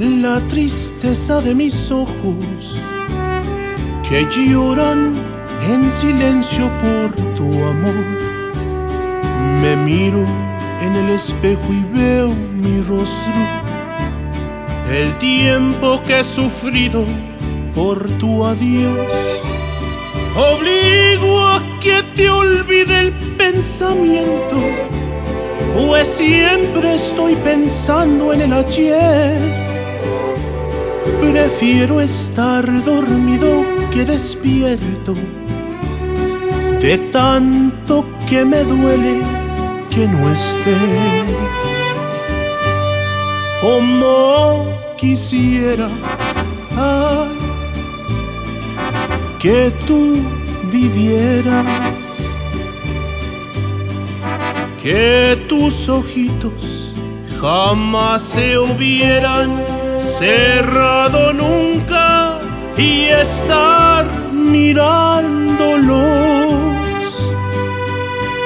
la tristeza de mis ojos que lloran en silencio por tu amor. Me miro en el espejo y veo mi rostro, el tiempo que he sufrido por tu adiós. Obligo a que te olvide el pensamiento, pues siempre estoy pensando en el ayer. Prefiero estar dormido que despierto, de tanto que me duele que no estés. Como quisiera, ay, que tú vivieras, que tus ojitos jamás se hubieran cerrado nunca y estar mirándolos.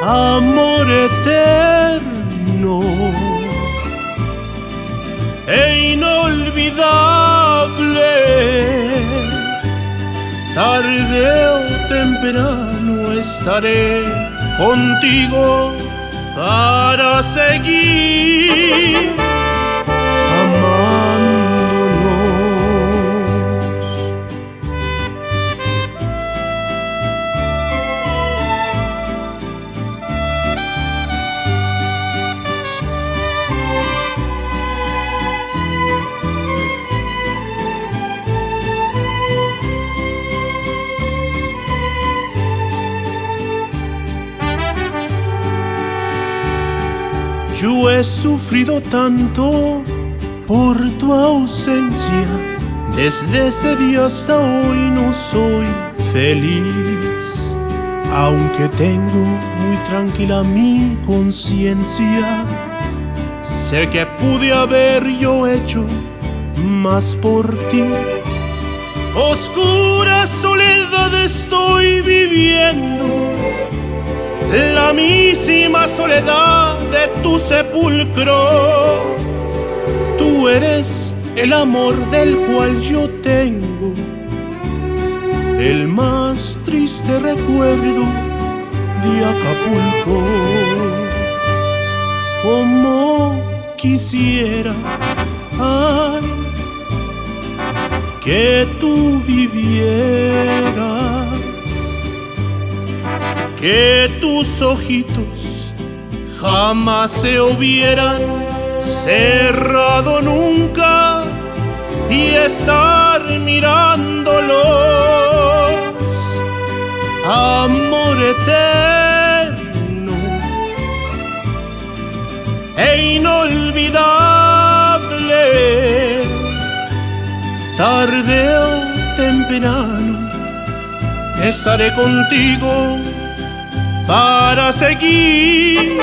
Amor eterno e inolvidable, tarde o temprano estaré contigo para seguir amándonos. Yo he sufrido tanto por tu ausencia, desde ese día hasta hoy no soy feliz. Aunque tengo muy tranquila mi conciencia, sé que pude haber yo hecho más por ti. Oscura soledad estoy viviendo, la misma soledad de tu sepulcro. Tú eres el amor del cual yo tengo el más triste recuerdo de Acapulco. Como quisiera, ay, que tú vivieras, que tus ojitos jamás se hubieran cerrado nunca y estar mirándolos. Amor eterno e inolvidable, tarde o temprano estaré contigo para seguir